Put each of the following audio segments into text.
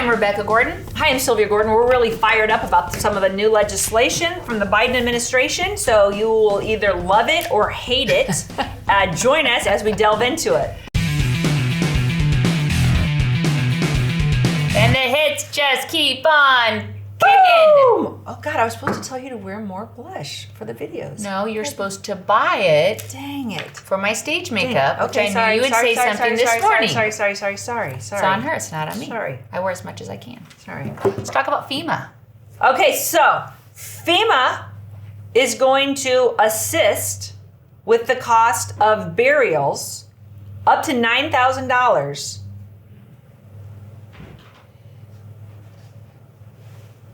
I'm Rebecca Gordon. Hi, I'm Sylvia Gordon. We're really fired up about some of the new legislation from the Biden administration, so you will either love it or hate it. Join us as we delve into it. And the hits just keep on kicking. Boom! Oh God, I was supposed to tell you to wear more blush for the videos. No, you're supposed to buy it Dang it. for my stage makeup, which Okay, I knew you would say something this morning. Sorry. It's on her, it's not on me. Sorry. I wear as much as I can. Sorry. Let's talk about FEMA. Okay, so FEMA is going to assist with the cost of burials up to $9,000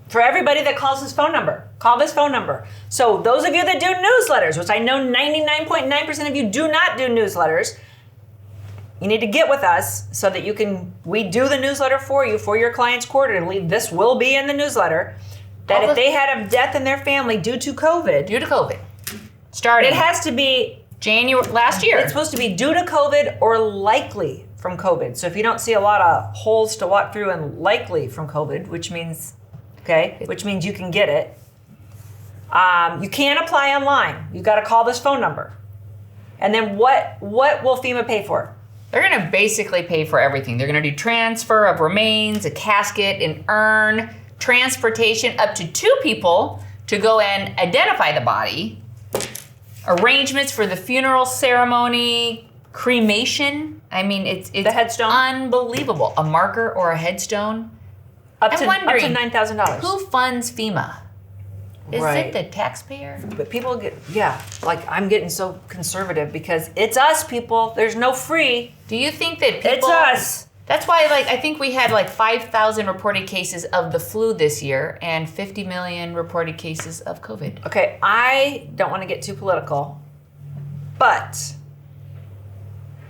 for everybody that calls this phone number. Call this phone number. So those of you that do newsletters, which I know 99.9% of you do not do newsletters, you need to get with us so that we do the newsletter for you, for your clients quarterly. This will be in the newsletter. That if they had a death in their family due to COVID. Starting. It has to be January last year. It's supposed to be due to COVID or likely from COVID. So if you don't see a lot of holes to walk through and likely from COVID, which means you can get it. You can't apply online. You got to call this phone number. And then what will FEMA pay for? They're going to basically pay for everything. They're going to do transfer of remains, a casket, an urn, transportation up to 2 people to go and identify the body, arrangements for the funeral ceremony, cremation. I mean, it's the headstone. Unbelievable. A marker or a headstone. Up to $9,000. Who funds FEMA? Is Right. it the taxpayer? But people I'm getting so conservative because it's us, people. There's no free. Do you think that people... It's us. That's why, I think we had 5,000 reported cases of the flu this year and 50 million reported cases of COVID. Okay, I don't want to get too political, but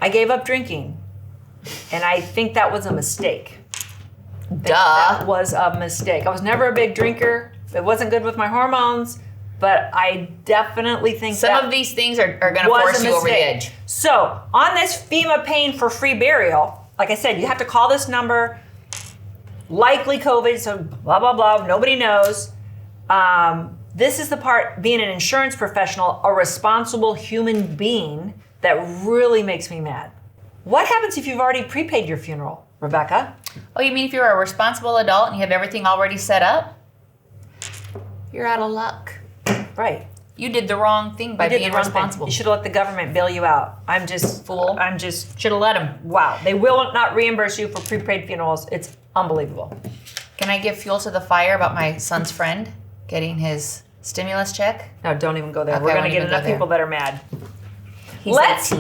I gave up drinking, and I think that was a mistake. That was a mistake. I was never a big drinker. It wasn't good with my hormones, but I definitely think some of these things are going to force you over the edge. So on this FEMA paying for free burial, like I said, you have to call this number. Likely COVID, so blah, blah, blah. Nobody knows. This is the part, being an insurance professional, a responsible human being, that really makes me mad. What happens if you've already prepaid your funeral, Rebecca? Oh, you mean if you're a responsible adult and you have everything already set up? You're out of luck. Right. You did the wrong thing by being responsible. You should have let the government bail you out. Fool. Should have let them. Wow. They will not reimburse you for prepaid funerals. It's unbelievable. Can I give fuel to the fire about my son's friend getting his stimulus check? No, don't even go there. Okay, We're going to get enough people that are mad. Let's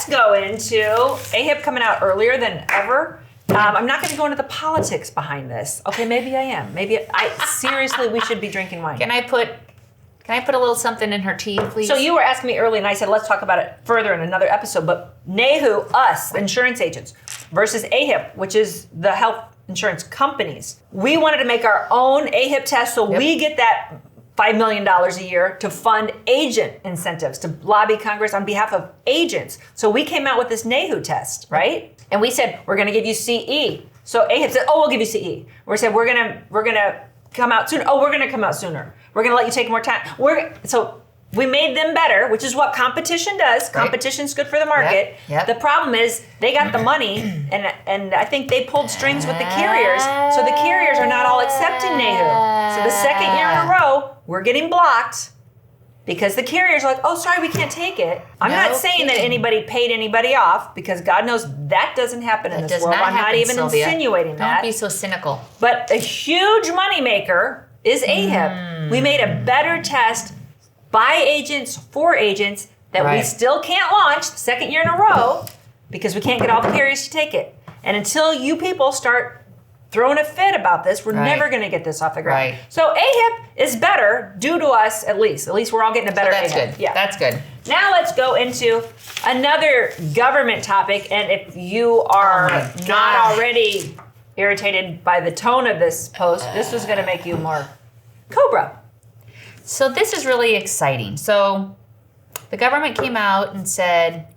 go into AHIP coming out earlier than ever. I'm not going to go into the politics behind this. Okay, maybe I am. Seriously, we should be drinking wine. Can I put a little something in her tea, please? So you were asking me early, and I said, let's talk about it further in another episode. But NAHU, us, insurance agents, versus AHIP, which is the health insurance companies. We wanted to make our own AHIP test so we get that $5 million a year to fund agent incentives, to lobby Congress on behalf of agents. So we came out with this NAHU test, right? And we said, we're going to give you CE. So AHIP said, we'll give you CE. We said, we're going to come out sooner. Oh, we're going to come out sooner. We're going to let you take more time. So we made them better, which is what competition does. Right. Competition's good for the market. Yep. The problem is they got the money, and I think they pulled strings with the carriers. So the carriers are not all accepting NAHU. So the second year in a row, we're getting blocked because the carriers are like, oh, sorry, we can't take it. I'm not saying that anybody paid anybody off, because God knows that doesn't happen in this world. I'm not even insinuating that. Don't be so cynical. But a huge moneymaker is AHIP. We made a better test by agents for agents that we still can't launch the second year in a row because we can't get all the carriers to take it. And until you people start throwing a fit about this, we're never going to get this off the ground. So AHIP is better due to us, at least. At least we're all getting a better AHIP. That's good. Yeah, that's good. Now let's go into another government topic. And if you are not already irritated by the tone of this post, this is going to make you more COBRA. So this is really exciting. So the government came out and said,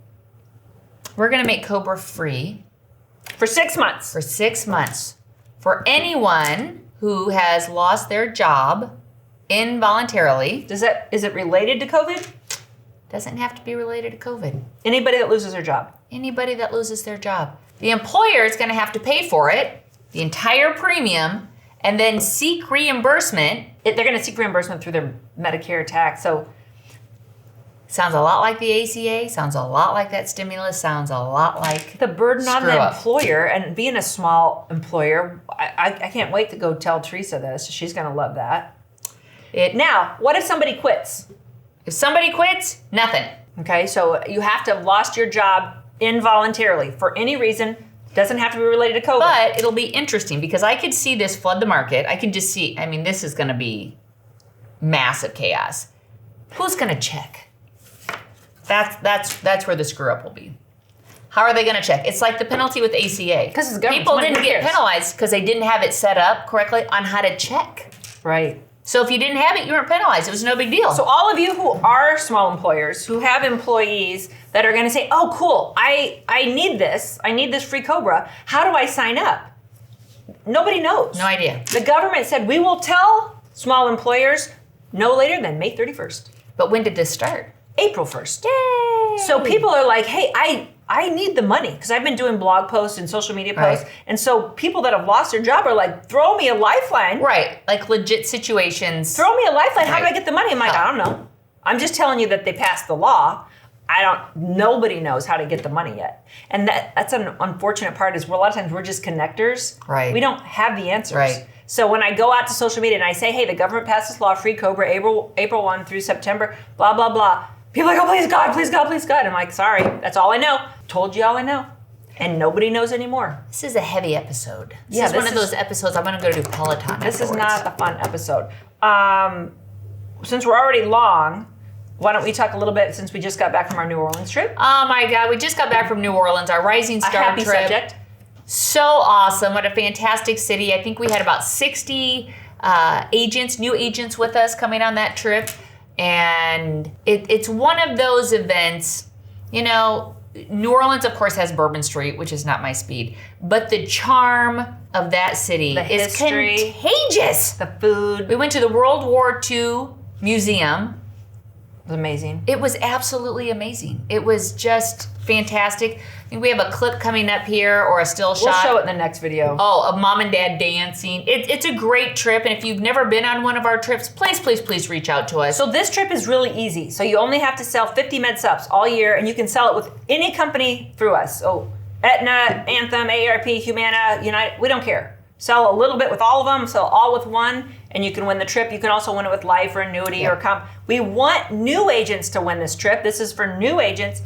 we're going to make COBRA free. For 6 months. For 6 months. for anyone who has lost their job involuntarily. Is it related to COVID? Doesn't have to be related to COVID. Anybody that loses their job. Anybody that loses their job. The employer is going to have to pay for it, the entire premium, and then seek reimbursement. They're going to seek reimbursement through their Medicare tax. So sounds a lot like the ACA, sounds a lot like that stimulus, sounds a lot like the burden on the screw up. employer. And being a small employer, I can't wait to go tell Teresa this. She's going to love that. Now, what if somebody quits? If somebody quits, nothing. Okay, so you have to have lost your job involuntarily for any reason. Doesn't have to be related to COVID. But it'll be interesting because I could see this flood the market. I can just see, I mean, this is going to be massive chaos. Who's going to check? That's where the screw up will be. How are they going to check? It's like the penalty with ACA. Because the government's people money, didn't who get cares? penalized because they didn't have it set up correctly on how to check. Right. So if you didn't have it, you weren't penalized. It was no big deal. So all of you who are small employers, who have employees that are going to say, oh, cool, I need this. I need this free COBRA. How do I sign up? Nobody knows. No idea. The government said, we will tell small employers no later than May 31st. But when did this start? April 1st. Yay! So people are like, hey, I need the money because I've been doing blog posts and social media posts. Right. And so people that have lost their job are like, throw me a lifeline. Right, like legit situations. Throw me a lifeline. How do I Right. get the money? I'm like, I don't know. I'm just telling you that they passed the law. Nobody knows how to get the money yet. And that's an unfortunate part is a lot of times we're just connectors. Right. We don't have the answers. Right. So when I go out to social media and I say, hey, the government passed this law, free COBRA, April 1 through September, blah, blah, blah. People are like, oh, please God, please God, please God. I'm like, sorry, that's all I know. Told you all I know. And nobody knows anymore. This is a heavy episode. This Yeah, is one this of those episodes I'm going to go do Peloton This is afterwards. not a fun episode. Since we're already long, why don't we talk a little bit since we just got back from our New Orleans trip? Oh my God, we just got back from New Orleans, our Rising A Star happy trip. subject. So awesome. What a fantastic city. I think we had about 60 new agents with us coming on that trip. And it's one of those events, you know, New Orleans, of course, has Bourbon Street, which is not my speed. But the charm of that city The is history, contagious. the food. We went to the World War II Museum. It was amazing. It was absolutely amazing. It was just fantastic. I think we have a clip coming up here or a still We'll shot. show it in the next video. Oh, of mom and dad dancing. It's a great trip. And if you've never been on one of our trips, please, please, please reach out to us. So this trip is really easy. So you only have to sell 50 med subs all year, and you can sell it with any company through us. So Aetna, Anthem, AARP, Humana, United, we don't care. Sell a little bit with all of them, sell all with one, and you can win the trip. You can also win it with life or annuity or comp. We want new agents to win this trip. This is for new agents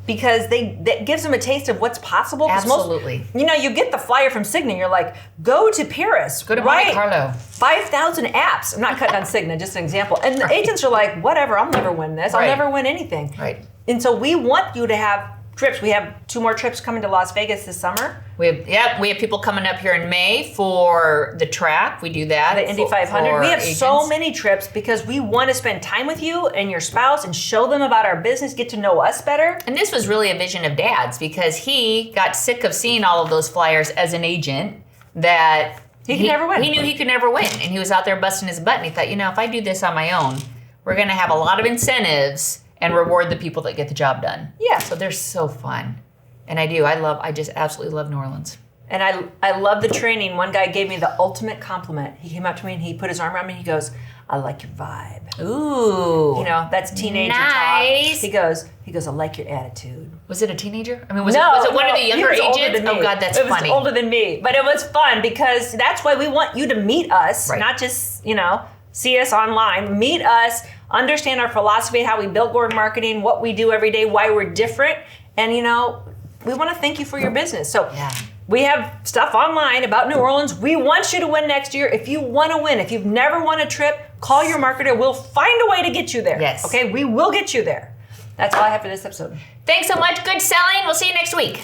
because that gives them a taste of what's possible. 'Cause Absolutely. you get the flyer from Cigna. You're like, go to Paris. Go to Monte Carlo. 5,000 apps. I'm not cutting on Cigna, just an example. And the agents are like, whatever, I'll never win this. I'll Right. never win anything. Right. And so we want you to have trips. We have 2 more trips coming to Las Vegas this summer. We have people coming up here in May for the track. We do that. The Indy 500. for We have so agents. many trips because we want to spend time with you and your spouse and show them about our business, get to know us better. And this was really a vision of Dad's because he got sick of seeing all of those flyers as an agent that He could never win. He knew he could never win. And he was out there busting his butt and he thought, if I do this on my own, we're going to have a lot of incentives and reward the people that get the job done. Yeah. So they're so fun. And I just absolutely love New Orleans. And I love the training. One guy gave me the ultimate compliment. He came up to me and he put his arm around me and he goes, I like your vibe. Ooh. That's teenager Nice. talk. He goes, I like your attitude. Was it a teenager? I mean, was it one of the younger he was older agents? than me. Oh God, that's it was funny. older than me. But it was fun because that's why we want you to meet us, Right. not just, see us online. Meet us, understand our philosophy, how we build Gordon Marketing, what we do every day, why we're different. And, we want to thank you for your business. So Yeah. we have stuff online about New Orleans. We want you to win next year. If you want to win, if you've never won a trip, call your marketer. We'll find a way to get you there. Yes. Okay, we will get you there. That's all I have for this episode. Thanks so much. Good selling. We'll see you next week.